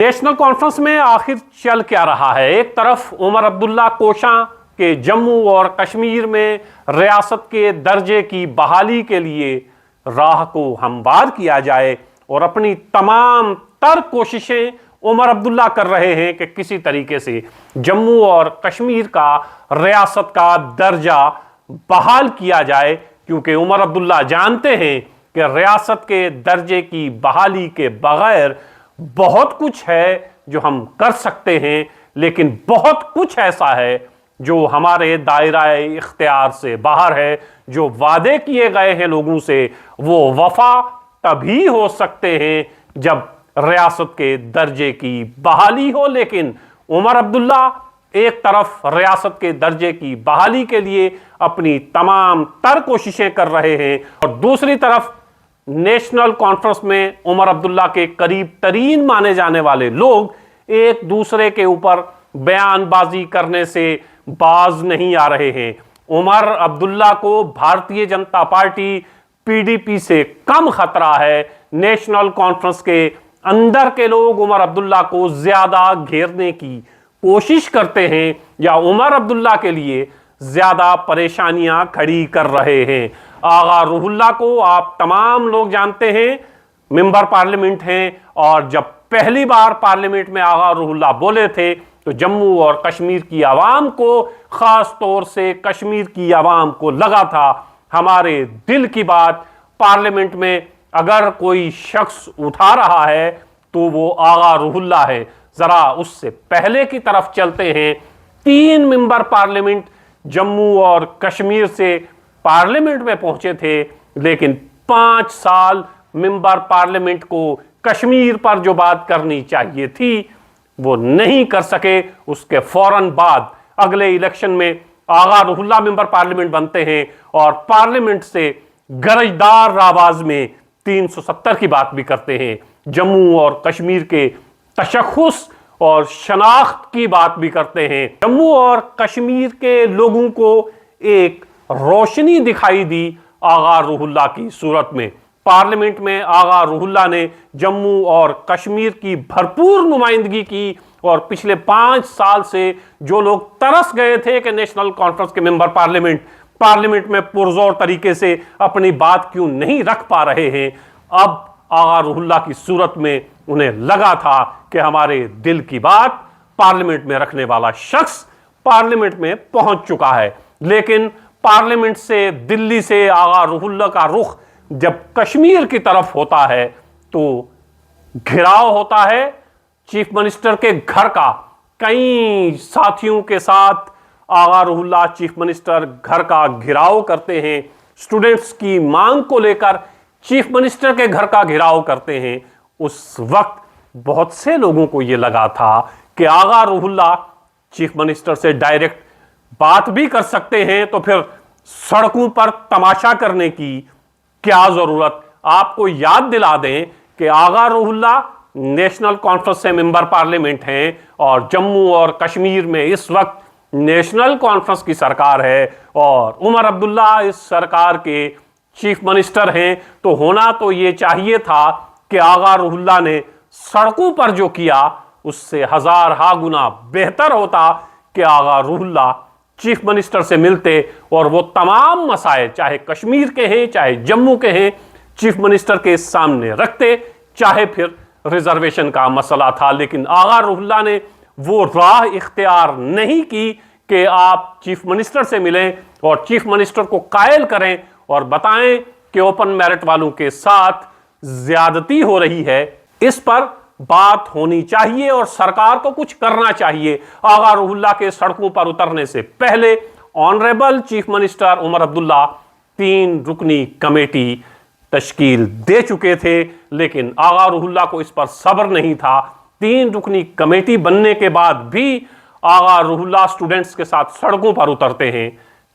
National conference میں آخر چل کیا رہا ہے؟ ایک طرف عمر عبداللہ کوشاں کہ جموں اور کشمیر میں ریاست کے درجے کی بحالی کے لیے راہ کو ہموار کیا جائے، اور اپنی تمام تر کوششیں عمر عبداللہ کر رہے ہیں کہ کسی طریقے سے جموں اور کشمیر کا ریاست کا درجہ بحال کیا جائے، کیونکہ عمر عبداللہ جانتے ہیں کہ ریاست کے درجے کی بحالی کے بغیر بہت کچھ ہے جو ہم کر سکتے ہیں، لیکن بہت کچھ ایسا ہے جو ہمارے دائرہ اختیار سے باہر ہے۔ جو وعدے کیے گئے ہیں لوگوں سے، وہ وفا تبھی ہو سکتے ہیں جب ریاست کے درجے کی بحالی ہو۔ لیکن عمر عبداللہ ایک طرف ریاست کے درجے کی بحالی کے لیے اپنی تمام تر کوششیں کر رہے ہیں، اور دوسری طرف نیشنل کانفرنس میں عمر عبداللہ کے قریب ترین مانے جانے والے لوگ ایک دوسرے کے اوپر بیان بازی کرنے سے باز نہیں آ رہے ہیں۔ عمر عبداللہ کو بھارتیہ جنتا پارٹی PDP سے کم خطرہ ہے۔ نیشنل کانفرنس کے اندر کے لوگ عمر عبداللہ کو زیادہ گھیرنے کی کوشش کرتے ہیں یا عمر عبداللہ کے لیے زیادہ پریشانیاں کھڑی کر رہے ہیں۔ آغا روح اللہ کو آپ تمام لوگ جانتے ہیں، ممبر پارلیمنٹ ہیں، اور جب پہلی بار پارلیمنٹ میں آغا روح اللہ بولے تھے تو جموں اور کشمیر کی عوام کو، خاص طور سے کشمیر کی عوام کو لگا تھا ہمارے دل کی بات پارلیمنٹ میں اگر کوئی شخص اٹھا رہا ہے تو وہ آغا روح اللہ ہے۔ ذرا اس سے پہلے کی طرف چلتے ہیں۔ 3 ممبر پارلیمنٹ جموں اور کشمیر سے پارلیمنٹ میں پہنچے تھے، لیکن 5 سال ممبر پارلیمنٹ کو کشمیر پر جو بات کرنی چاہیے تھی وہ نہیں کر سکے۔ اس کے فوراً بعد اگلے الیکشن میں آغا روح اللہ ممبر پارلیمنٹ بنتے ہیں اور پارلیمنٹ سے گرجدار آواز میں 370 کی بات بھی کرتے ہیں، جموں اور کشمیر کے تشخص اور شناخت کی بات بھی کرتے ہیں۔ جموں اور کشمیر کے لوگوں کو ایک روشنی دکھائی دی آغا روح اللہ کی صورت میں۔ پارلیمنٹ میں آغا روح اللہ نے جموں اور کشمیر کی بھرپور نمائندگی کی، اور پچھلے 5 سال سے جو لوگ ترس گئے تھے کہ نیشنل کانفرنس کے ممبر پارلیمنٹ میں پرزور طریقے سے اپنی بات کیوں نہیں رکھ پا رہے ہیں، اب آغا روح اللہ کی صورت میں انہیں لگا تھا کہ ہمارے دل کی بات پارلیمنٹ میں رکھنے والا شخص پارلیمنٹ میں پہنچ چکا ہے۔ لیکن پارلیمنٹ سے، دلی سے آغا روح اللہ کا رخ جب کشمیر کی طرف ہوتا ہے تو گھراؤ ہوتا ہے چیف منسٹر کے گھر کا۔ کئی ساتھیوں کے ساتھ آغا روح اللہ چیف منسٹر گھر کا گھراؤ کرتے ہیں، سٹوڈنٹس کی مانگ کو لے کر چیف منسٹر کے گھر کا گھراؤ کرتے ہیں۔ اس وقت بہت سے لوگوں کو یہ لگا تھا کہ آغا روح اللہ چیف منسٹر سے ڈائریکٹ بات بھی کر سکتے ہیں، تو پھر سڑکوں پر تماشا کرنے کی کیا ضرورت۔ آپ کو یاد دلا دیں کہ آغا روح اللہ نیشنل کانفرنس سے ممبر پارلیمنٹ ہیں، اور جموں اور کشمیر میں اس وقت نیشنل کانفرنس کی سرکار ہے، اور عمر عبداللہ اس سرکار کے چیف منسٹر ہیں۔ تو ہونا تو یہ چاہیے تھا کہ آغا روح اللہ نے سڑکوں پر جو کیا اس سے ہزارہا گنا بہتر ہوتا کہ آغا روح اللہ چیف منسٹر سے ملتے اور وہ تمام مسائل، چاہے کشمیر کے ہیں چاہے جموں کے ہیں، چیف منسٹر کے سامنے رکھتے، چاہے پھر ریزرویشن کا مسئلہ تھا۔ لیکن آغا روح اللہ نے وہ راہ اختیار نہیں کی کہ آپ چیف منسٹر سے ملیں اور چیف منسٹر کو قائل کریں اور بتائیں کہ اوپن میرٹ والوں کے ساتھ زیادتی ہو رہی ہے۔ اس پر بات ہونی چاہیے اور سرکار کو کچھ کرنا چاہیے۔ آغا روح اللہ کے سڑکوں پر اترنے سے پہلے honourable chief minister Omar Abdullah 3 رکنی کمیٹی تشکیل دے چکے تھے، لیکن آغا روح اللہ کو اس پر صبر نہیں تھا۔ 3 رکنی کمیٹی بننے کے بعد بھی آغا روح اللہ سٹوڈنٹس کے ساتھ سڑکوں پر اترتے ہیں،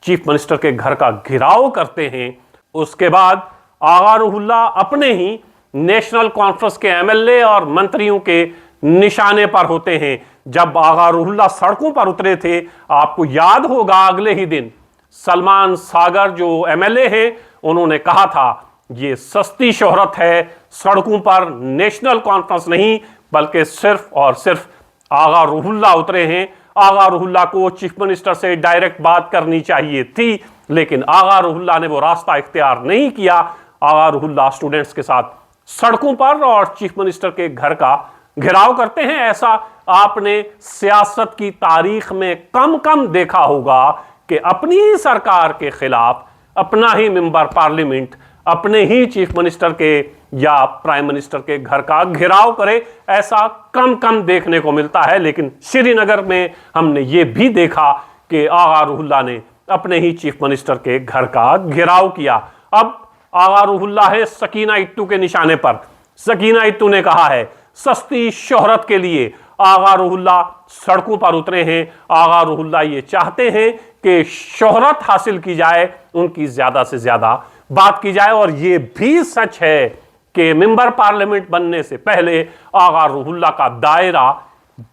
چیف منسٹر کے گھر کا گھراؤ کرتے ہیں۔ اس کے بعد آغا روح اللہ اپنے ہی نیشنل کانفرنس کے MLA اور منتریوں کے نشانے پر ہوتے ہیں۔ جب آغا روح اللہ سڑکوں پر اترے تھے، آپ کو یاد ہوگا اگلے ہی دن سلمان ساگر جو MLA ہیں، انہوں نے کہا تھا یہ سستی شہرت ہے، سڑکوں پر نیشنل کانفرنس نہیں बल्कि सिर्फ और सिर्फ आगा रूहुल्लाह उतरे हैं। आगा रूहुल्लाह को चीफ मिनिस्टर से डायरेक्ट बात करनी चाहिए थी, लेकिन आगा रूहुल्लाह ने वो रास्ता इख्तियार नहीं किया। आगा रूहुल्लाह स्टूडेंट्स के साथ सड़कों पर और चीफ मिनिस्टर के घर का घेराव करते हैं। ऐसा आपने सियासत की तारीख में कम देखा होगा कि अपनी ही सरकार के खिलाफ अपना ही मेंबर पार्लियामेंट अपने ही चीफ मिनिस्टर के या प्राइम मिनिस्टर के घर का घेराव करे। ऐसा कम देखने को मिलता है। लेकिन श्रीनगर में हमने ये भी देखा कि आगा रूहुल्लाह ने अपने ही चीफ मिनिस्टर के घर का घेराव किया। अब आगा रूहुल्लाह है सकीना इट्टू के निशाने पर। सकीना इट्टू ने कहा है सस्ती शोहरत के लिए आगा रूहुल्लाह सड़कों पर उतरे हैं। आगा रूहुल्लाह ये चाहते हैं कि शोहरत हासिल की जाए, उनकी ज्यादा से ज्यादा बात की जाए। और ये भी सच है कि मेंबर पार्लियामेंट बनने से पहले आगा रूहुल्लाह का दायरा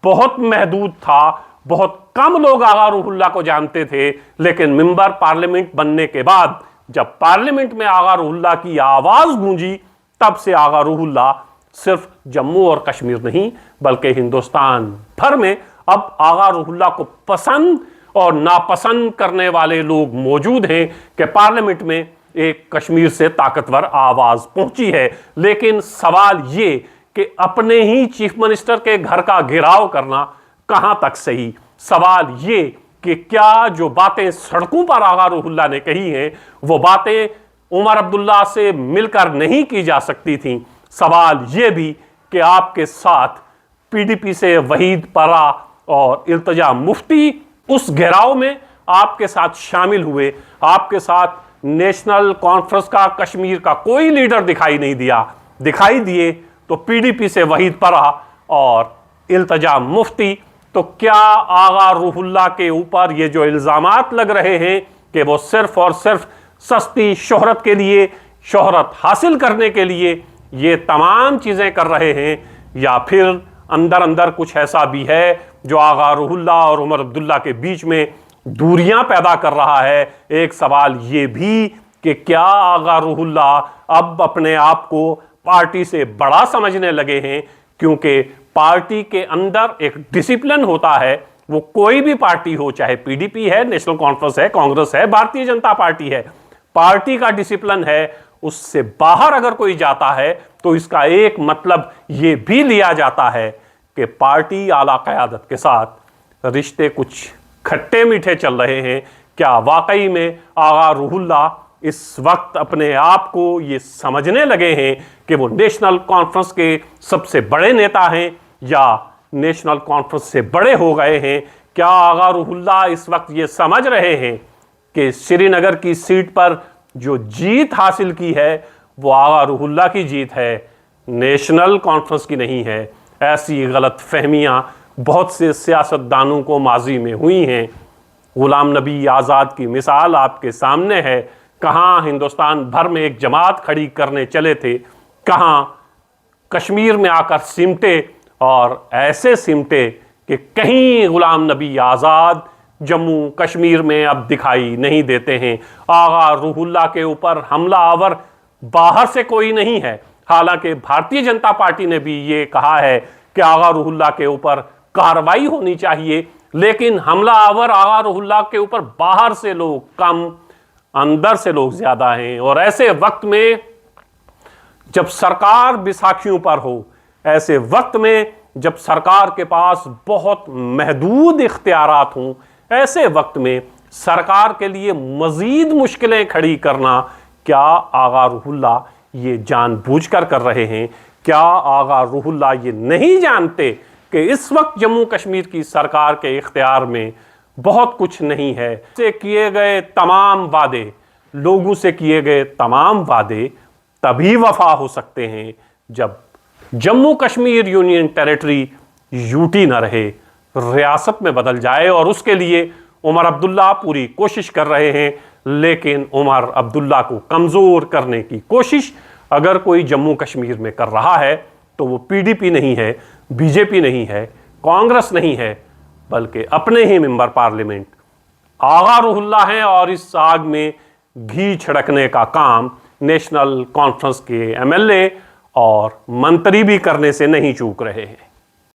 बहुत महदूद था। बहुत कम लोग आगा रूहुल्लाह को जानते थे। लेकिन मेंबर पार्लियामेंट बनने के बाद जब पार्लियामेंट में आगा रूहुल्लाह की आवाज गूंजी, तब से आगा रूहुल्लाह सिर्फ जम्मू और कश्मीर नहीं बल्कि हिंदुस्तान भर में अब आगा रूहुल्लाह को पसंद और नापसंद करने वाले लोग मौजूद हैं कि पार्लियामेंट में एक कश्मीर से ताकतवर आवाज पहुंची है। लेकिन सवाल ये कि अपने ही चीफ मिनिस्टर के घर का घेराव करना कहां तक सही। सवाल ये कि क्या जो बातें सड़कों पर आगा रूहुल्लाह ने कही हैं वो बातें उमर अब्दुल्ला से मिलकर नहीं की जा सकती थीं। सवाल ये भी कि आपके साथ पीडीपी से वहीद परा और इल्तिजा मुफ्ती उस घेराव में आपके साथ शामिल हुए। आपके साथ नेशनल कॉन्फ्रेंस का कश्मीर का कोई लीडर दिखाई नहीं दिया। दिखाई दिए तो पीडीपी से वहीद परा और इल्तिजा मुफ्ती। तो क्या आगा रूहुल्लाह के ऊपर ये जो इल्जामात लग रहे हैं कि वो सिर्फ और सिर्फ सस्ती शोहरत के लिए, शोहरत हासिल करने के लिए ये तमाम चीज़ें कर रहे हैं, या फिर अंदर अंदर कुछ ऐसा भी है जो आगा रूहुल्लाह और उमर अब्दुल्ला के बीच में दूरियां पैदा कर रहा है। एक सवाल ये भी कि क्या आगा रूहुल्लाह अब अपने आप को पार्टी से बड़ा समझने लगे हैं, क्योंकि पार्टी के अंदर एक डिसिप्लिन होता है। वो कोई भी पार्टी हो, चाहे पीडीपी है, नेशनल कॉन्फ्रेंस है, कांग्रेस है, भारतीय जनता पार्टी है, पार्टी का डिसिप्लिन है। उससे बाहर अगर कोई जाता है तो इसका एक मतलब ये भी लिया जाता है कि पार्टी आला क़यादत के साथ रिश्ते कुछ खट्टे मीठे चल रहे हैं। क्या वाकई में आगा रूहुल्लाह इस वक्त अपने आप को ये समझने लगे हैं कि वो नेशनल कॉन्फ्रेंस के सबसे बड़े नेता हैं, या नेशनल कॉन्फ्रेंस से बड़े हो गए हैं? क्या आगा रूहुल्लाह इस वक्त ये समझ रहे हैं कि श्रीनगर की सीट पर जो जीत हासिल की है वो आगा रूहुल्लाह की जीत है, नेशनल कॉन्फ्रेंस की नहीं है? ऐसी गलत फहमियाँ बहुत से सियासतदानों को माजी में हुई हैं। गुलाम नबी आज़ाद की मिसाल आपके सामने है। कहाँ हिंदुस्तान भर में एक जमात खड़ी करने चले थे, कहाँ कश्मीर में आकर सिमटे, और ऐसे सिमटे कि कहीं गुलाम नबी आज़ाद जम्मू कश्मीर में अब दिखाई नहीं देते हैं। आगा रूहुल्लाह के ऊपर हमला आवर बाहर से कोई नहीं है। हालांकि भारतीय जनता पार्टी ने भी ये कहा है कि आगा रूहुल्लाह के ऊपर कार्रवाई होनी चाहिए, लेकिन हमला आवर आगा रूहुल्लाह के ऊपर बाहर से लोग कम, अंदर से लोग ज्यादा हैं। और ऐसे वक्त में जब सरकार बिसाखियों पर हो, ऐसे वक्त में जब सरकार के पास बहुत महदूद इख्तियारात हों, ऐसे वक्त में सरकार के लिए मजीद मुश्किलें खड़ी करना क्या आगा रूहुल्लाह ये जानबूझकर कर रहे हैं? क्या आगा रूहुल्लाह ये नहीं जानते कि इस वक्त जम्मू कश्मीर की सरकार के इख्तियार में बहुत कुछ नहीं है? से किए गए तमाम वादे, लोगों से किए गए तमाम वादे तभी वफा हो सकते हैं जब Jammu Kashmir union territory UT न रहे, रियासत में बदल जाए। और उसके लिए उमर अब्दुल्ला पूरी कोशिश कर रहे हैं, लेकिन उमर अब्दुल्ला को कमज़ोर करने की कोशिश अगर कोई जम्मू कश्मीर में कर रहा है तो वो पीडीपी नहीं है, बीजेपी नहीं है, कांग्रेस नहीं है, बल्कि अपने ही मेंबर पार्लियामेंट आगा रूहुल्लाह हैं। और इस आग में घी छिड़कने का काम नेशनल कॉन्फ्रेंस के एमएलए اور منتری بھی کرنے سے نہیں چوک رہے ہیں۔